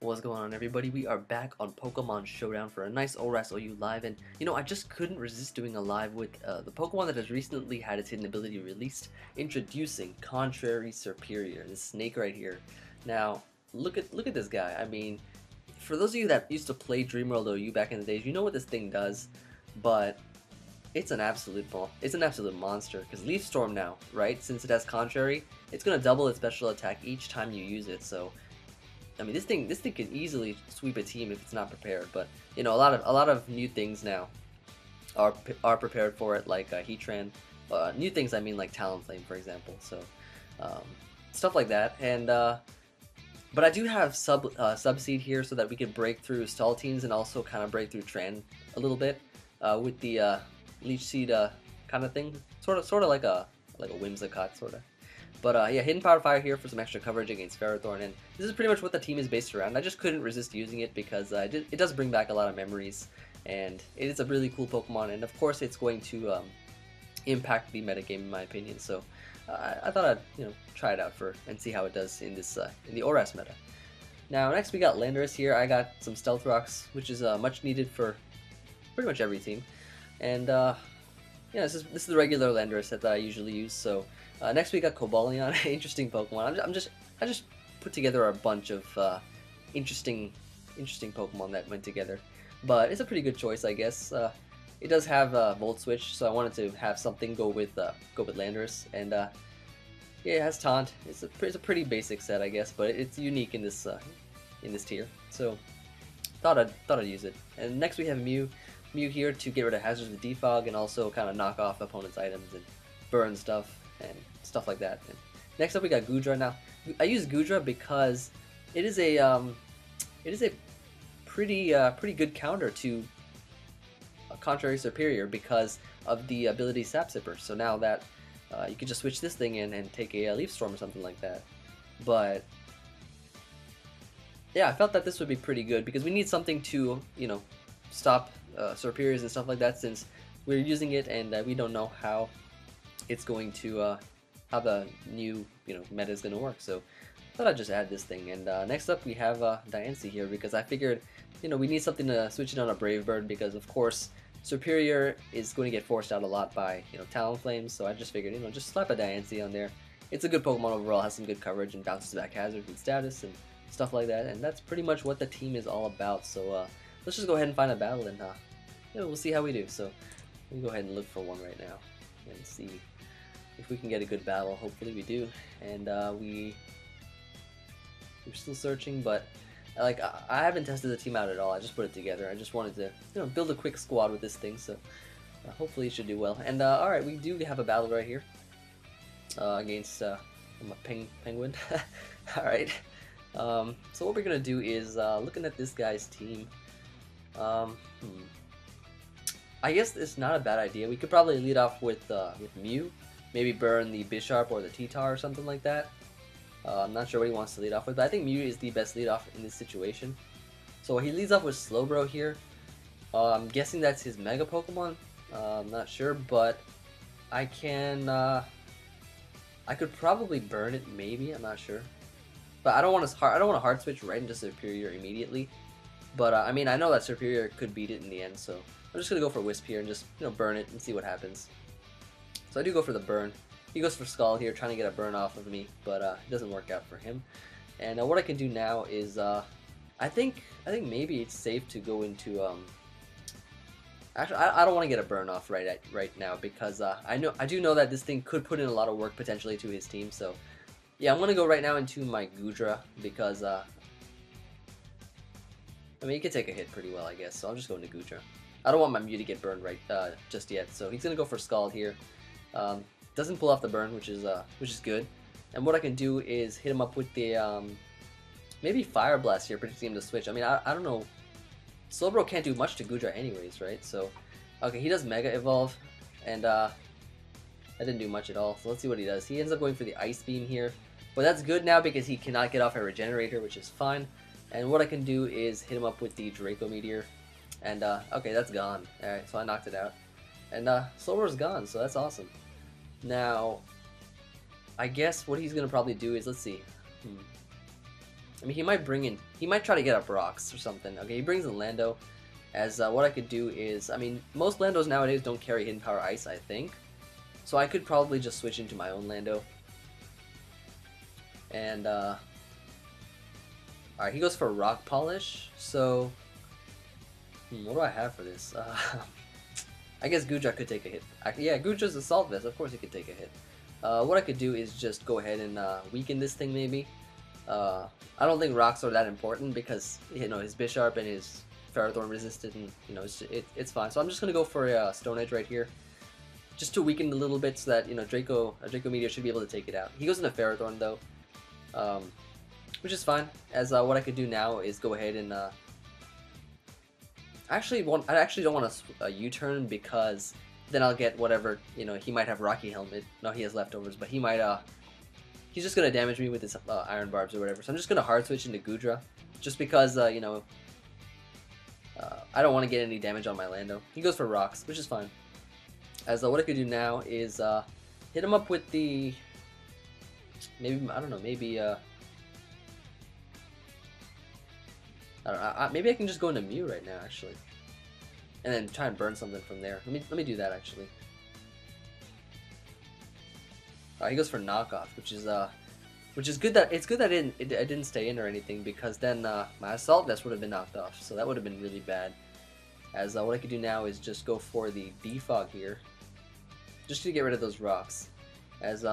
What's going on, everybody? We are back on Pokemon Showdown for a nice ORAS OU live, and I just couldn't resist doing a live with the Pokemon that has recently had its hidden ability released, introducing Contrary Serperior, this snake right here. Now, look at this guy. I mean, for those of you that used to play Dreamworld OU back in the days, you know what this thing does, but it's an absolute monster. Because Leaf Storm now, right? Since it has Contrary, it's gonna double its special attack each time you use it. So I mean, this thing can easily sweep a team if it's not prepared. But a lot of new things now are prepared for it, like Heatran. New things, I mean, like Talonflame, for example. So stuff like that. And but I do have Subseed here so that we can break through Stall teams and also kind of break through Tran a little bit with the Leech Seed kind of thing. Sort of like a Whimsicott sort of. But yeah, Hidden Power Fire here for some extra coverage against Ferrothorn, and this is pretty much what the team is based around. I just couldn't resist using it because it does bring back a lot of memories, and it is a really cool Pokemon, and of course it's going to impact the metagame in my opinion. So I thought I'd try it out and see how it does in this in the ORAS meta. Now next we got Landorus here. I got some Stealth Rocks, which is much needed for pretty much every team, and yeah, this is the regular Landorus set that I usually use. So next we got Cobalion, interesting Pokemon. I just put together a bunch of interesting Pokemon that went together, but it's a pretty good choice, I guess. It does have Volt Switch, so I wanted to have something go with Landorus, and yeah, it has Taunt. It's a pretty basic set, I guess, but it's unique in this tier. So thought I'd use it. And next we have Mew here to get rid of hazards with Defog and also kind of knock off opponents' items and burn stuff and stuff like that. And next up we got Goodra. Now I use Goodra because it is a pretty good counter to a Contrary Serperior because of the ability Sap Sipper. So now that you could just switch this thing in and take a Leaf Storm or something like that. But yeah, I felt that this would be pretty good because we need something to stop Serperiors and stuff like that, since we're using it and we don't know how it's going to how the new meta is going to work. So I thought I'd just add this thing. And next up we have Diancie here because I figured we need something to switch it on a Brave Bird, because of course Serperior is going to get forced out a lot by Talonflames. So I just figured just slap a Diancie on there. It's a good Pokemon overall, has some good coverage and bounces back hazard with status and stuff like that. And that's pretty much what the team is all about. So let's just go ahead and find a battle, and we'll see how we do. So let me go ahead and look for one right now and see if we can get a good battle. Hopefully we do. And we're still searching, but I haven't tested the team out at all. I just put it together. I just wanted to build a quick squad with this thing, so hopefully it should do well. And alright, we do have a battle right here against a penguin. Alright, so what we're gonna do is looking at this guy's team. I guess it's not a bad idea. We could probably lead off with Mew, maybe burn the Bisharp or the T-Tar or something like that. I'm not sure what he wants to lead off with, but I think Mew is the best lead off in this situation. So he leads off with Slowbro here. I'm guessing that's his Mega Pokemon. I'm not sure, but I could probably burn it, maybe. I'm not sure, but I don't want to hard switch right into Serperior immediately. But I mean, I know that Serperior could beat it in the end, so I'm just gonna go for Wisp here and just burn it and see what happens. So I do go for the burn. He goes for Skull here, trying to get a burn off of me, but it doesn't work out for him. And what I can do now is I think maybe it's safe to go into actually I don't want to get a burn off right now, because I do know that this thing could put in a lot of work potentially to his team. So yeah, I'm gonna go right now into my Goodra because I mean, he could take a hit pretty well, I guess, so I'll just go into Goodra. I don't want my Mew to get burned just yet, so he's gonna go for Scald here. Doesn't pull off the burn, which is good. And what I can do is hit him up with the maybe Fire Blast here, predicting him to switch. I mean, I don't know. Slowbro can't do much to Goodra anyways, right? So okay, he does Mega Evolve, and that didn't do much at all. So let's see what he does. He ends up going for the Ice Beam here, but that's good now because he cannot get off a Regenerator, which is fine. And what I can do is hit him up with the Draco Meteor. And okay, that's gone. Alright, so I knocked it out. And Slowbro's gone, so that's awesome. Now, I guess what he's going to probably do is, let's see. I mean, he might bring in, he might try to get up rocks or something. Okay, he brings in Lando. As what I could do is, I mean, most Landos nowadays don't carry hidden power ice, I think. So I could probably just switch into my own Lando. And, alright, he goes for rock polish. So, what do I have for this? I guess Gudra could take a hit. Yeah, Gudra's assault vest, of course he could take a hit. What I could do is just go ahead and weaken this thing maybe. I don't think rocks are that important because, you know, his Bisharp and his Ferrothorn resisted, and you know it's fine. So I'm just gonna go for a Stone Edge right here, just to weaken a little bit so that you know Draco Meteor should be able to take it out. He goes into Ferrothorn though, which is fine. As what I could do now is go ahead and I actually don't want a U-turn because then I'll get whatever, you know, he might have Rocky Helmet. No, he has leftovers, but he might he's just gonna damage me with his Iron Barbs or whatever. So I'm just gonna hard switch into Gudra, just because you know. I don't want to get any damage on my Lando. He goes for rocks, which is fine. As what I could do now is hit him up with the maybe I don't know, maybe I don't know, maybe I can just go into Mew right now actually, and then try and burn something from there. Let me do that actually. He goes for knockoff, which is good that it's good that I didn't stay in or anything, because then my assault vest would have been knocked off, so that would have been really bad. As what I could do now is just go for the defog here, just to get rid of those rocks. As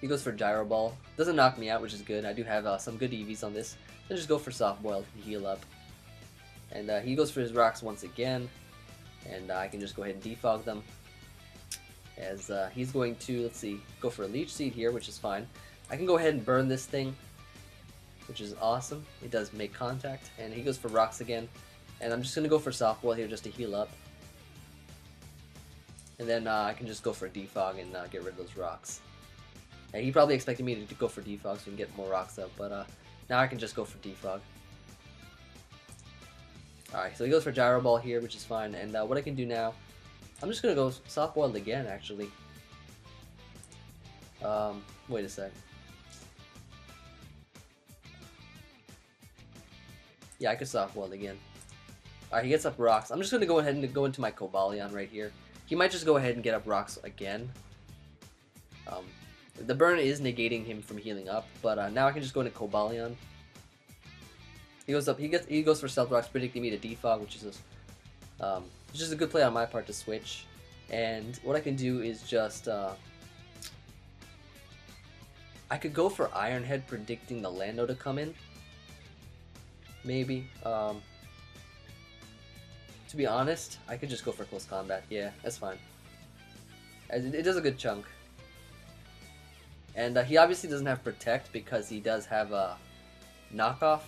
he goes for gyro ball, doesn't knock me out, which is good. I do have some good EVs on this. Then just go for soft boil to heal up, and he goes for his rocks once again, and I can just go ahead and defog them. As he's going to, let's see, go for a Leech Seed here, which is fine. I can go ahead and burn this thing, which is awesome. It does make contact, and he goes for rocks again. And I'm just going to go for softball here just to heal up. And then I can just go for defog and get rid of those rocks. And he probably expected me to go for defog so we can get more rocks up, but now I can just go for defog. Alright, so he goes for gyro ball here, which is fine. And what I can do now, I'm just gonna go soft boiled again, actually. Wait a sec. Yeah, I could soft boiled again. Alright, he gets up rocks. I'm just gonna go ahead and go into my Cobalion right here. He might just go ahead and get up rocks again. The burn is negating him from healing up, but now I can just go into Cobalion. He goes up. He goes for Stealth Rocks, predicting me to defog, which is just a good play on my part to switch. And what I can do is just I could go for Iron Head, predicting the Lando to come in. Maybe. To be honest, I could just go for Close Combat. Yeah, that's fine. As it does a good chunk. And he obviously doesn't have Protect because he does have a knockoff.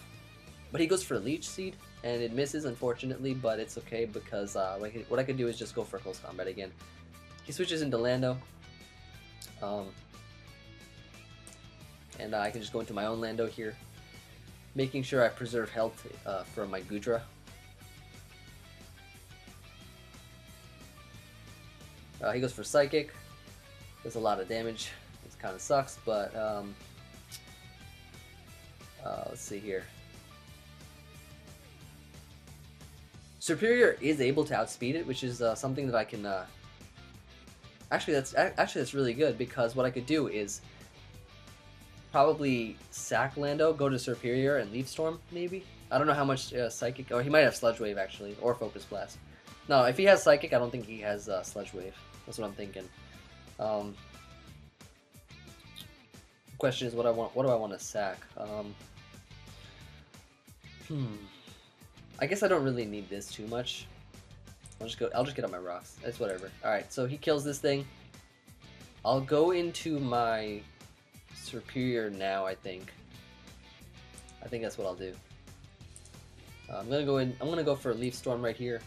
But he goes for Leech Seed, and it misses, unfortunately, but it's okay because what I could do is just go for Close Combat again. He switches into Lando. And I can just go into my own Lando here, making sure I preserve health for my Gudra. He goes for Psychic. Does a lot of damage. It kind of sucks, but let's see here. Serperior is able to outspeed it, which is something that I can. Actually, that's really good, because what I could do is probably sack Lando, go to Serperior, and Leaf Storm. Maybe, I don't know how much Psychic, or he might have Sludge Wave actually, or Focus Blast. No, if he has Psychic, I don't think he has Sludge Wave. That's what I'm thinking. Question is, what do I want to sack? I guess I don't really need this too much. I'll just get on my rocks. It's whatever. Alright, so he kills this thing. I'll go into my Serperior now, I think. I think that's what I'll do. I'm gonna go for a Leaf Storm right here.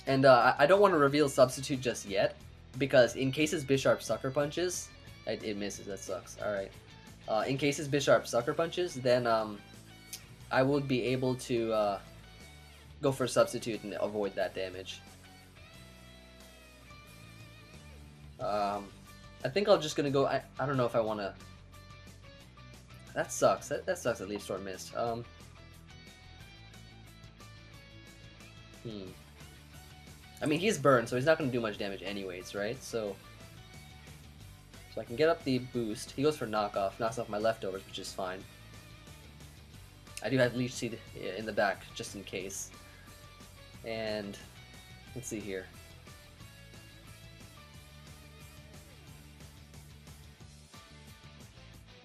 And I don't want to reveal Substitute just yet, because in case his Bisharp Sucker Punches, it misses, that sucks. Alright. In case his Bisharp Sucker Punches, then I would be able to go for Substitute and avoid that damage. I think I'm just gonna go. I don't know if I want to. That sucks. That sucks that Leaf Storm missed. I mean, he's burned, so he's not gonna do much damage anyways, right? So I can get up the boost. He goes for knockoff, knocks off my leftovers, which is fine. I do have Leech Seed in the back, just in case. And let's see here.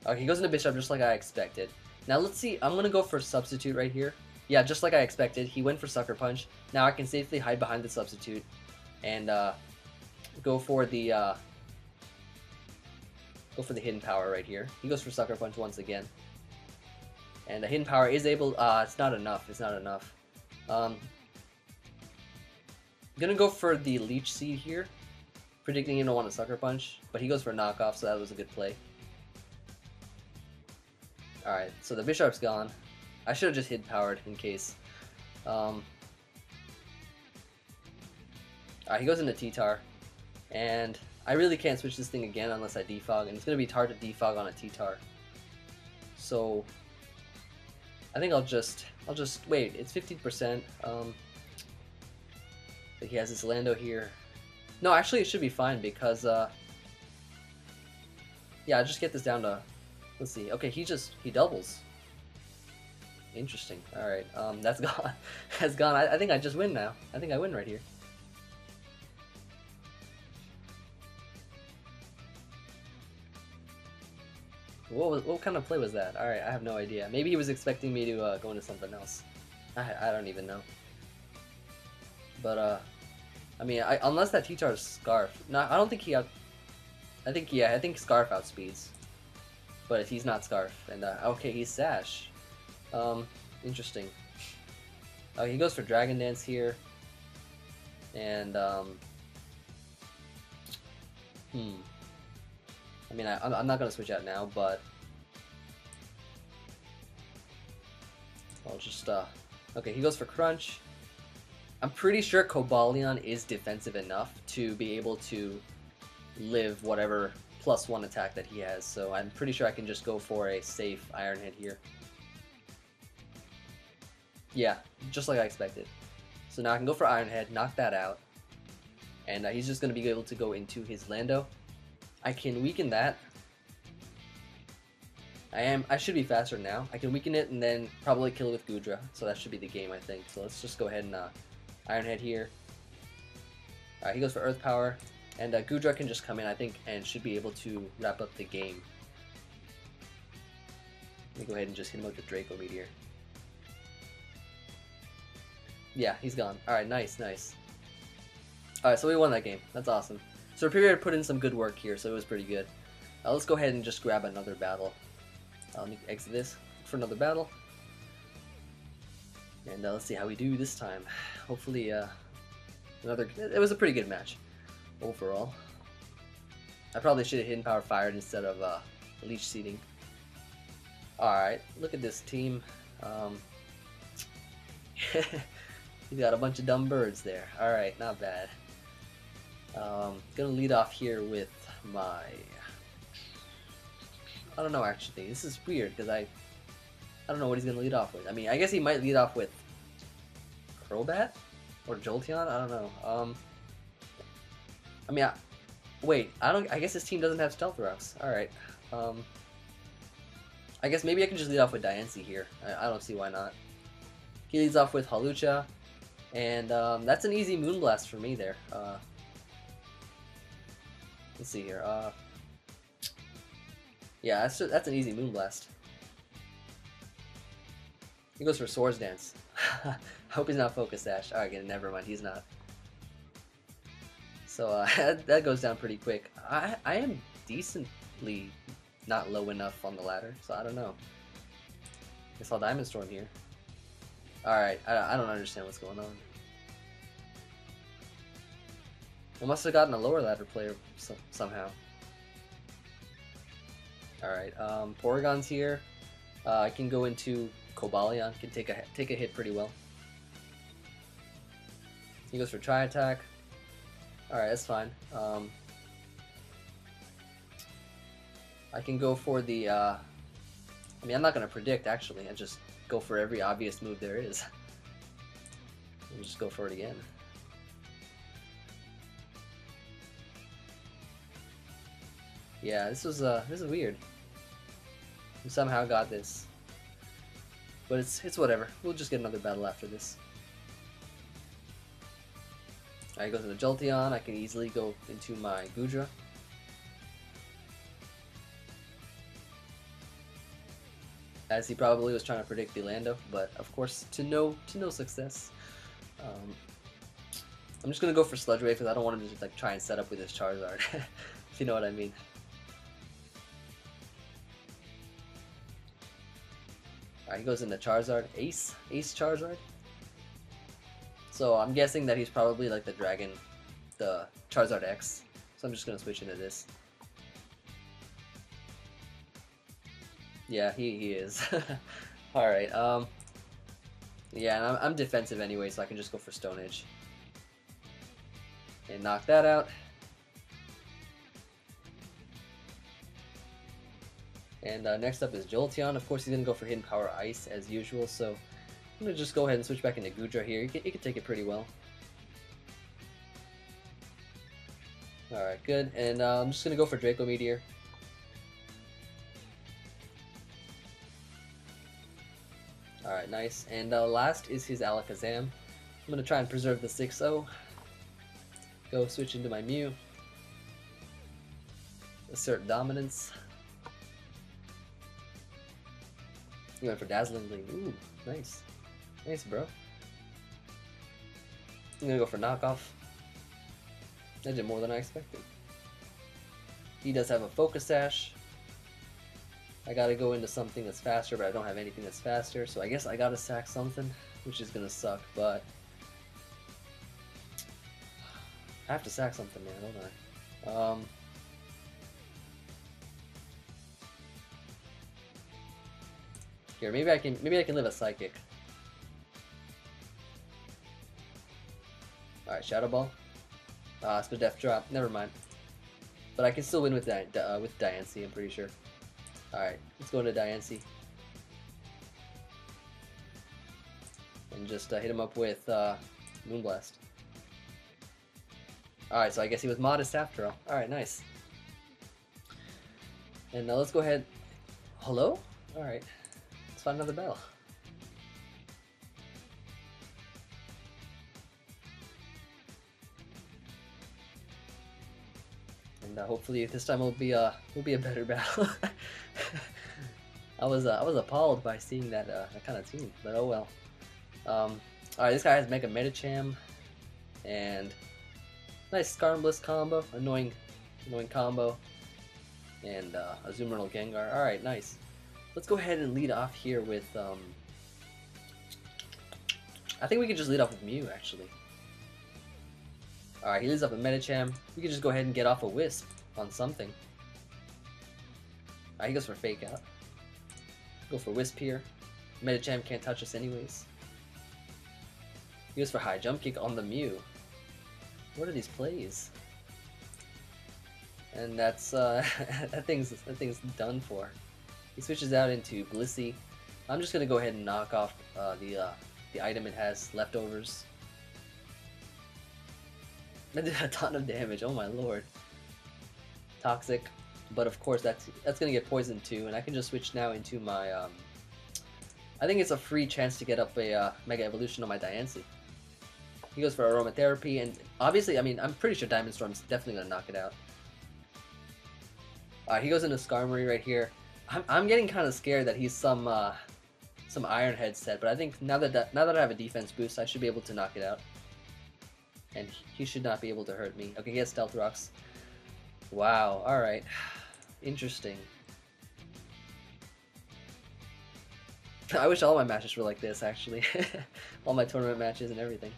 Okay, he goes into Bishop just like I expected. Now let's see, I'm gonna go for Substitute right here. Yeah, just like I expected, he went for Sucker Punch. Now I can safely hide behind the Substitute and go for the Hidden Power right here. He goes for Sucker Punch once again. And the Hidden Power is able, it's not enough, it's not enough. I'm gonna go for the Leech Seed here, predicting he don't want a Sucker Punch, but he goes for a knockoff, so that was a good play. Alright, so the Bishop's gone. I should have just Hidden Powered in case. Alright, he goes into T-Tar, and I really can't switch this thing again unless I defog, and it's gonna be hard to defog on a T-Tar. So I think I'll just wait. It's 15%. He has this Lando here. No, actually, it should be fine because yeah, I'll just get this down to. Let's see. Okay, he doubles. Interesting. All right. That's gone. That's gone. I think I just win now. I think I win right here. What kind of play was that? All right, I have no idea. Maybe he was expecting me to go into something else. I don't even know. But I mean, unless that T-Tar is Scarf. No, I don't think he out. I think Scarf outspeeds. But if he's not Scarf, and okay, he's Sash. Interesting. He goes for Dragon Dance here, and I mean, I'm not gonna switch out now, but I'll just okay, he goes for Crunch. I'm pretty sure Cobalion is defensive enough to be able to live whatever +1 attack that he has, so I'm pretty sure I can just go for a safe Iron Head here. Yeah, just like I expected. So now I can go for Iron Head, knock that out, and he's just going to be able to go into his Lando. I can weaken that. I should be faster now. I can weaken it and then probably kill it with Goodra, so that should be the game, I think. So let's just go ahead and Iron Head here. Alright, he goes for Earth Power. And Goodra can just come in, I think, and should be able to wrap up the game. Let me go ahead and just hit him with the Draco Meteor. Yeah, he's gone. Alright, nice, nice. Alright, so we won that game. That's awesome. Serperior put in some good work here, so it was pretty good. Let's go ahead and just grab another battle. Let me exit this for another battle. And let's see how we do this time. Hopefully, it was a pretty good match. Overall, I probably should have Hidden Power fired instead of Leech Seeding. Alright, look at this team. He's got a bunch of dumb birds there. Alright, not bad. Gonna lead off here with my... I don't know actually, this is weird because I don't know what he's gonna lead off with. I mean, I guess he might lead off with Crobat? Or Jolteon? I don't know. I mean, wait, I guess his team doesn't have Stealth Rocks. Alright. I guess maybe I can just lead off with Diancie here. I don't see why not. He leads off with Hawlucha, and that's an easy Moonblast for me there. Let's see here. Yeah, that's an easy Moonblast. He goes for Swords Dance. I hope he's not Focus Sash. Alright, never mind, he's not. So that goes down pretty quick. I am decently not low enough on the ladder, so I don't know. Guess I'll Diamond Storm here. Alright, I don't understand what's going on. I must have gotten a lower ladder player somehow. Alright, Porygon's here. I can go into Cobalion, can take a hit pretty well. He goes for Tri-Attack. Alright, that's fine. I can go for the, I mean, I'm not going to predict, actually. I just go for every obvious move there is. I'll just go for it again. Yeah, this is weird. We somehow got this. But it's whatever. We'll just get another battle after this. Alright, goes into Jolteon. I can easily go into my Gudra. As he probably was trying to predict Delando, but of course to no success. I'm just gonna go for Sludge Wave because I don't want him to just like try and set up with his Charizard, if you know what I mean. Alright, he goes into Charizard, Ace Charizard. So I'm guessing that he's probably like the Charizard X. So I'm just gonna switch into this. Yeah, he is. Alright, yeah, and I'm defensive anyway, so I can just go for Stone Edge. And knock that out. And next up is Jolteon. Of course, he's going to go for Hidden Power Ice as usual, so I'm going to just go ahead and switch back into Gudra here. He can take it pretty well. Alright, good. And I'm just going to go for Draco Meteor. Alright, nice. And last is his Alakazam. I'm going to try and preserve the 6-0. Go switch into my Mew. Assert Dominance. You went for Dazzling Gleam. Ooh, nice. Nice, bro. I'm going to go for Knockoff. I did more than I expected. He does have a Focus Sash. I gotta go into something that's faster, but I don't have anything that's faster, so I guess I gotta sack something, which is gonna suck, but I have to sack something, man, don't I? Here, maybe I can live a Psychic. Alright, Shadow Ball. Split Death Drop, never mind. But I can still win with Diancie, I'm pretty sure. Alright, let's go into Diancie. And just hit him up with Moonblast. Alright, so I guess he was modest after all. Alright, nice. And now let's go ahead. Hello? Alright, let's find another battle. And hopefully this time will be a better battle. I was appalled by seeing that kind of team, but oh well. Alright, this guy has Mega Medicham, and nice Skarmory combo, annoying combo, and Azumarill Gengar. Alright, nice. Let's go ahead and lead off here with I think we could just lead off with Mew actually. Alright, he leads up with Medicham. We could just go ahead and get off a Wisp on something. Alright, he goes for Fake Out. Go for Wisp here. Medicham can't touch us anyways. He goes for High Jump Kick on the Mew. What are these plays? And that's that thing's done for. He switches out into Blissey. I'm just gonna go ahead and knock off the item it has, Leftovers. That did a ton of damage, oh my lord. Toxic, but of course that's gonna get poisoned too, and I can just switch now into my I think it's a free chance to get up a Mega Evolution on my Diancie. He goes for Aromatherapy, and obviously, I mean, I'm pretty sure Diamond Storm's definitely gonna knock it out. He goes into Skarmory right here. I'm getting kind of scared that he's some Iron Head set, but I think now that I have a defense boost, I should be able to knock it out. And he should not be able to hurt me. Okay, he has Stealth Rocks. Wow, alright. Interesting. I wish all my matches were like this, actually. All my tournament matches and everything.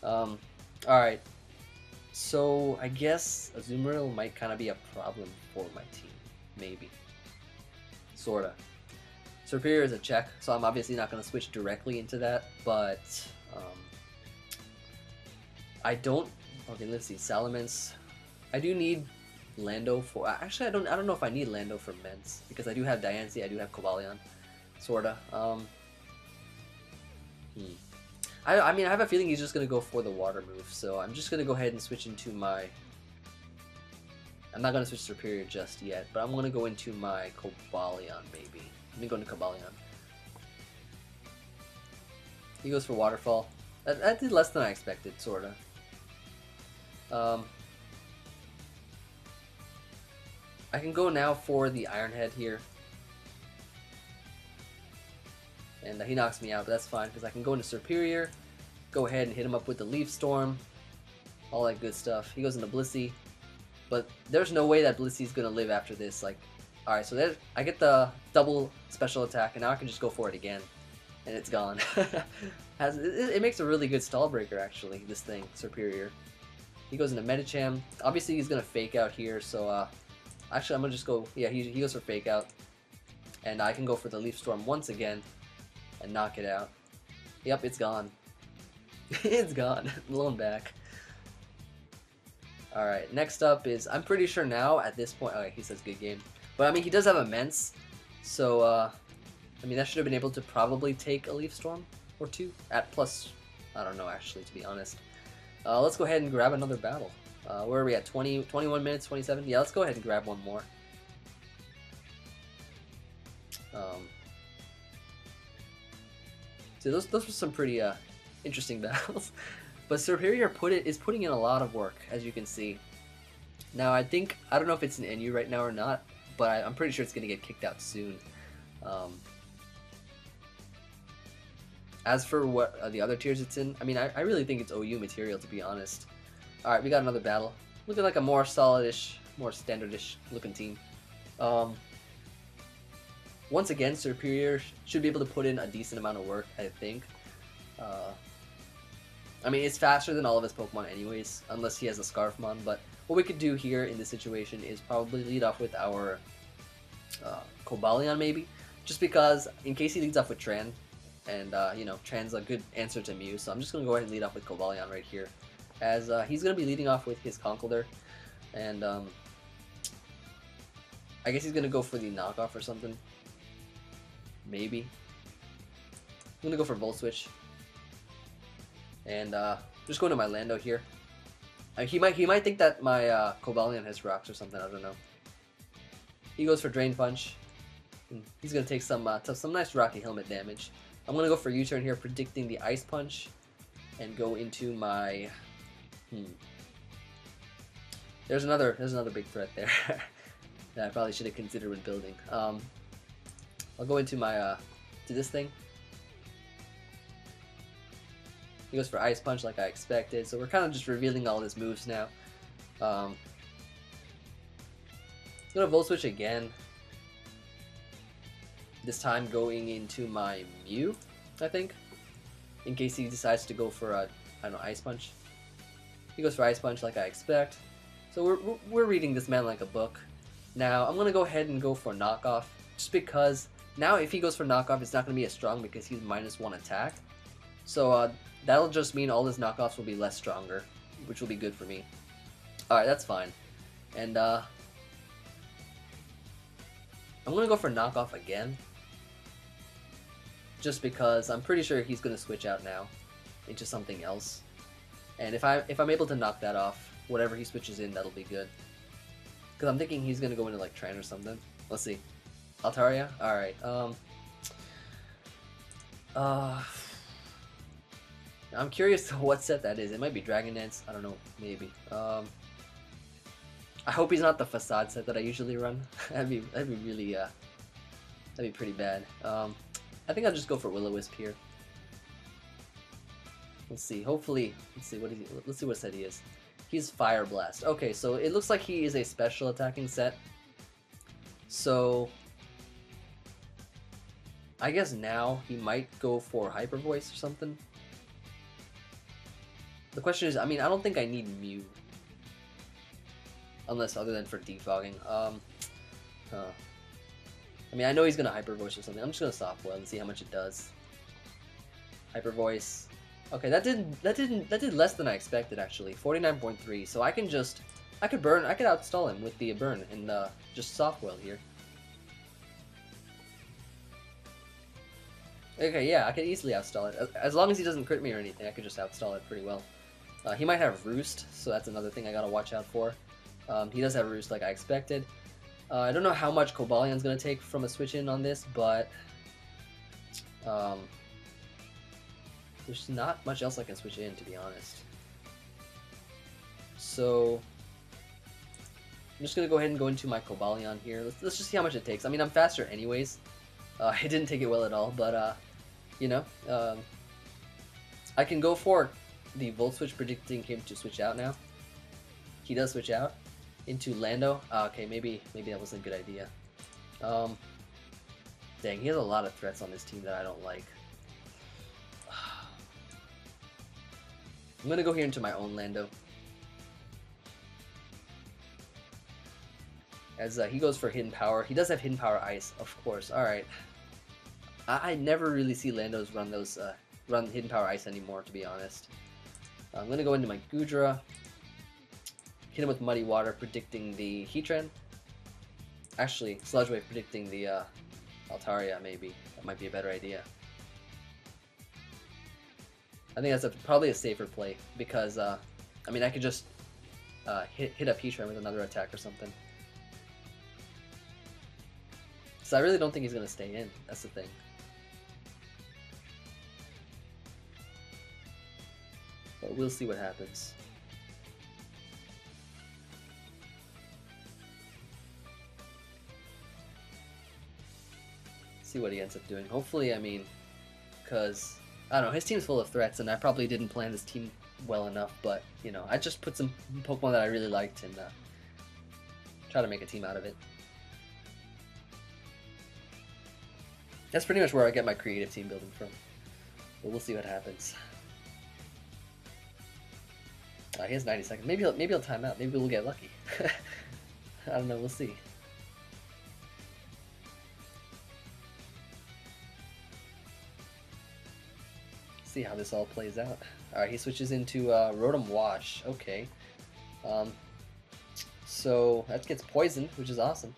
Alright. So, I guess Azumarill might kind of be a problem for my team. Maybe. Sorta. Serperior is a check, so I'm obviously not going to switch directly into that, but I don't... Okay, let's see. Salamence. I do need Lando for... Actually, I don't know if I need Lando for Mence, because I do have Diancie, I do have Cobalion, sorta. I mean, I have a feeling he's just going to go for the water move, so I'm just going to go ahead and switch into my... I'm not going to switch Serperior just yet, but I'm going to go into my Cobalion, maybe. Let me go into Cobalion. He goes for Waterfall. That did less than I expected, sorta. I can go now for the Iron Head here. And he knocks me out, but that's fine, because I can go into Serperior, go ahead and hit him up with the Leaf Storm, all that good stuff. He goes into Blissey, but there's no way that Blissey's going to live after this. Like, alright, so there, I get the double special attack, and now I can just go for it again, and it's gone. It makes a really good stall breaker, actually, this thing, Serperior. He goes into Medicham. Obviously, he's going to Fake Out here, so actually, I'm going to just go, yeah, he goes for Fake Out, and I can go for the Leaf Storm once again, and knock it out. Yep, it's gone. It's gone. Blown back. Alright, next up is, I'm pretty sure now at this point, okay, he says good game. But I mean, he does have Immense, so I mean, that should have been able to probably take a Leaf Storm or two at plus, I don't know actually, to be honest. Let's go ahead and grab another battle. Where are we at? 21 minutes, 27? Yeah, let's go ahead and grab one more. So those were some pretty interesting battles. But Serperior is putting in a lot of work, as you can see. Now I don't know if it's an NU right now or not, but I'm pretty sure it's going to get kicked out soon. As for what the other tiers it's in, I mean, I really think it's OU material, to be honest. Alright, we got another battle. Looking like a more solidish, more standardish looking team. Once again, Serperior should be able to put in a decent amount of work, I think. I mean, it's faster than all of his Pokemon anyways, unless he has a Scarfmon, but what we could do here in this situation is probably lead off with our Cobalion, maybe? Just because, in case he leads off with Tran, and, you know, Tran's a good answer to Mew, so I'm just going to go ahead and lead off with Cobalion right here, as he's going to be leading off with his Conkeldurr, and, I guess he's going to go for the knockoff or something. Maybe. I'm going to go for Volt Switch. And just going to my Lando here. He might think that my Cobalion has rocks or something. I don't know. He goes for Drain Punch. He's gonna take some nice Rocky Helmet damage. I'm gonna go for U-turn here, predicting the Ice Punch, and go into my. There's another big threat there that I probably should have considered when building. I'll go into my to this thing. He goes for Ice Punch like I expected, so we're kind of just revealing all his moves now. I'm gonna Volt Switch again. This time going into my Mew, I think, in case he decides to go for a, I don't know, Ice Punch. He goes for Ice Punch like I expect. So we're reading this man like a book. Now I'm gonna go ahead and go for Knockoff, just because now if he goes for Knockoff, it's not gonna be as strong because he's -1 attack. So that'll just mean all his knockoffs will be less stronger, which will be good for me. Alright, that's fine. And I'm gonna go for knockoff again, just because I'm pretty sure he's gonna switch out now into something else. And if I'm able to knock that off, whatever he switches in, that'll be good. Because I'm thinking he's gonna go into like Tran or something. Let's see. Altaria? Alright, I'm curious to what set that is. It might be Dragon Dance. I don't know. Maybe. I hope he's not the Facade set that I usually run. that'd be really that'd be pretty bad. I think I'll just go for Will-O-Wisp here. Let's see. Hopefully, let's see what set he is. He's Fire Blast. Okay, so it looks like he is a special attacking set. So I guess now he might go for Hyper Voice or something. The question is, I mean, I don't think I need Mew. Unless other than for defogging. I mean, I know he's gonna Hyper Voice or something. I'm just gonna Soft Boil and see how much it does. Hyper Voice. Okay, that did less than I expected actually. 49.3. So I can just I could outstall him with the burn and just soft boil here. Okay, yeah, I could easily outstall it. As long as he doesn't crit me or anything, I could just outstall it pretty well. He might have Roost, so that's another thing I gotta watch out for. He does have Roost like I expected. I don't know how much Cobalion's gonna take from a switch in on this, but there's not much else I can switch in, to be honest. So I'm just gonna go ahead and go into my Cobalion here. Let's just see how much it takes. I mean, I'm faster anyways. It didn't take it well at all, but you know, I can go for the Volt Switch, predicting him to switch out now. He does switch out into Lando. Okay, maybe that wasn't a good idea. Dang, he has a lot of threats on this team that I don't like. I'm gonna go here into my own Lando. As he goes for Hidden Power. He does have Hidden Power Ice, of course. Alright. I never really see Landos run those run Hidden Power Ice anymore, to be honest. I'm gonna go into my Goodra. Hit him with Muddy Water, predicting the Heatran. Actually, Sludge Wave predicting the Altaria, maybe. That might be a better idea. I think that's probably a safer play, because, I mean, I could just hit up Heatran with another attack or something. So I really don't think he's going to stay in, that's the thing. But we'll see what happens. See what he ends up doing. Hopefully, I mean, because, I don't know, his team's full of threats, and I probably didn't plan this team well enough, but, you know, I just put some Pokemon that I really liked and try to make a team out of it. That's pretty much where I get my creative team building from. But we'll see what happens. He has 90 seconds. Maybe he'll time out. Maybe we'll get lucky. I don't know. We'll see. See how this all plays out. All right, he switches into Rotom Wash. Okay. So that gets poisoned, which is awesome.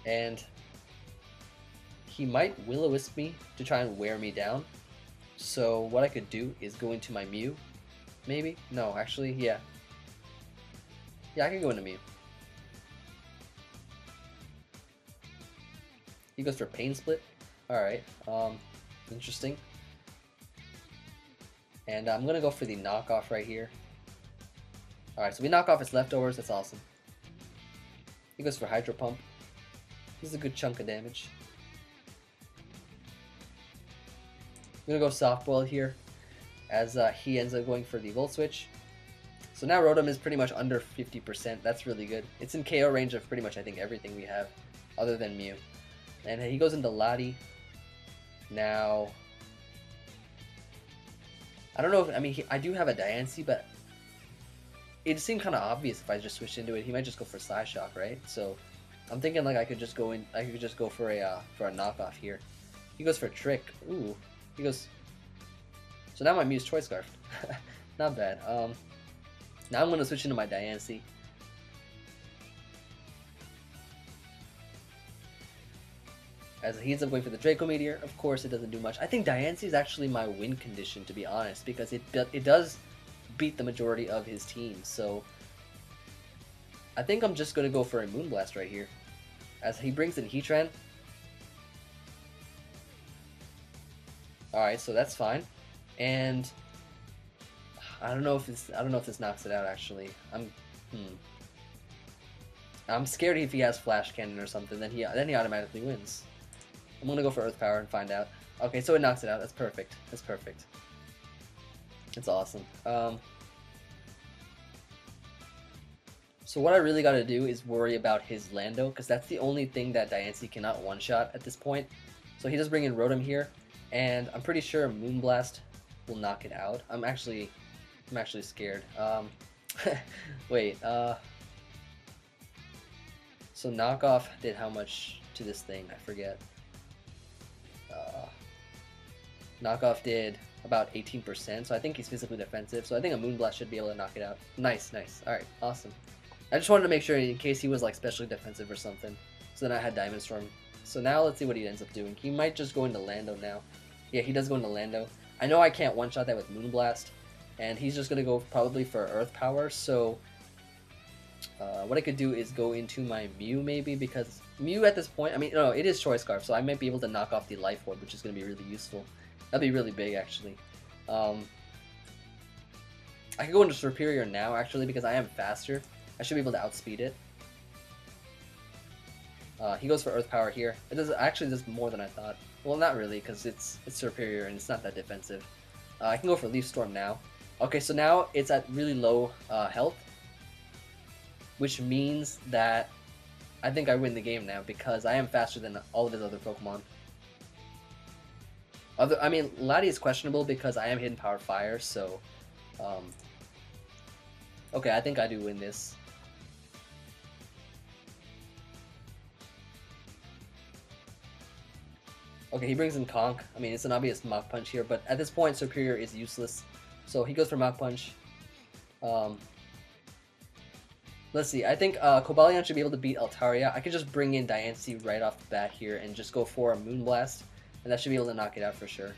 And he might Will-O-Wisp me to try and wear me down. So what I could do is go into my Mew. Maybe? No, actually, yeah. Yeah, I can go into Mew. He goes for Pain Split. Alright, interesting. And I'm gonna go for the knockoff right here. Alright, so we knock off his leftovers, that's awesome. He goes for Hydro Pump. This is a good chunk of damage. I'm gonna go Soft Boil here, as he ends up going for the Volt Switch. So now Rotom is pretty much under 50%. That's really good. It's in KO range of pretty much, I think, everything we have, other than Mew. And he goes into Lati. Now, I don't know if, I mean, I do have a Diancie, but it seemed kind of obvious if I just switched into it. He might just go for Psyshock, right? So I'm thinking like I could just go for a knockoff here. He goes for Trick. Ooh. He goes. So now my Mew's Choice Scarf. Not bad. Now I'm gonna switch into my Diancie. As he ends up going for the Draco Meteor. Of course, it doesn't do much. I think Diancie is actually my win condition, to be honest, because it does beat the majority of his team. So I think I'm just gonna go for a Moonblast right here, as he brings in Heatran. Alright, so that's fine. And I don't know if this knocks it out actually. I'm scared if he has Flash Cannon or something, then he automatically wins. I'm gonna go for Earth Power and find out. Okay, so it knocks it out. That's perfect. That's perfect. It's awesome. So what I really gotta do is worry about his Lando, because that's the only thing that Diancie cannot one-shot at this point. So he does bring in Rotom here. And I'm pretty sure Moonblast will knock it out. I'm actually scared. Wait, so knockoff did how much to this thing? I forget. Knockoff did about 18%, so I think he's physically defensive. So I think a Moonblast should be able to knock it out. Nice, nice. Alright, awesome. I just wanted to make sure in case he was like specially defensive or something. So then I had Diamond Storm. So now let's see what he ends up doing. He might just go into Lando now. Yeah, he does go into Lando. I know I can't one-shot that with Moonblast. And he's just going to go probably for Earth Power. So what I could do is go into my Mew maybe. Because Mew at this point, I mean, no, it is Choice Scarf. So I might be able to knock off the Life Orb, which is going to be really useful. That'd be really big actually. I could go into Serperior now actually because I am faster. I should be able to outspeed it. He goes for Earth Power here. It does actually does more than I thought. Well, not really, because it's Serperior and it's not that defensive. I can go for Leaf Storm now. Okay, so now it's at really low health, which means that I think I win the game now because I am faster than all of his other Pokemon. I mean, Lati is questionable because I am Hidden Power Fire, so okay, I think I do win this. Okay, he brings in Conk. I mean, it's an obvious Mach Punch here, but at this point, Serperior is useless. So he goes for Mach Punch. Let's see. I think Cobalion should be able to beat Altaria. I could just bring in Diancie right off the bat here and just go for a Moonblast. And that should be able to knock it out for sure.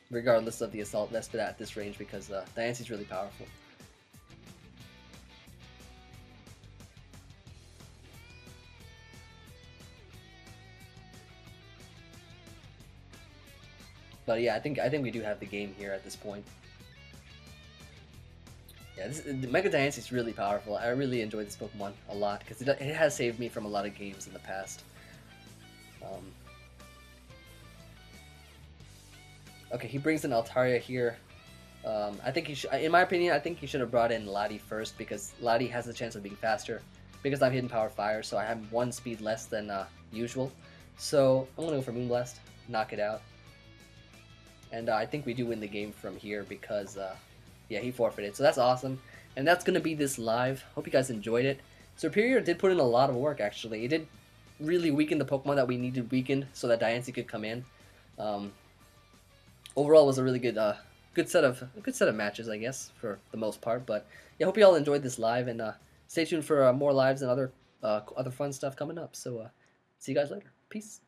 Regardless of the Assault Vest at this range because Diancie's really powerful. But yeah, I think we do have the game here at this point. Yeah, Mega Diancie is really powerful. I really enjoy this Pokemon a lot because it has saved me from a lot of games in the past. Okay, he brings in Altaria here. I think he should, in my opinion, I think he should have brought in Lati first because Lati has a chance of being faster. Because I'm Hidden Power Fire, so I have one speed less than usual. So I'm gonna go for Moonblast, knock it out. And I think we do win the game from here because, yeah, he forfeited. So that's awesome. And that's going to be this live. Hope you guys enjoyed it. Serperior did put in a lot of work, actually. It did really weaken the Pokemon that we needed weakened so that Diancie could come in. Overall, it was a really good good set of matches, I guess, for the most part. But yeah, hope you all enjoyed this live. And stay tuned for more lives and other fun stuff coming up. So see you guys later. Peace.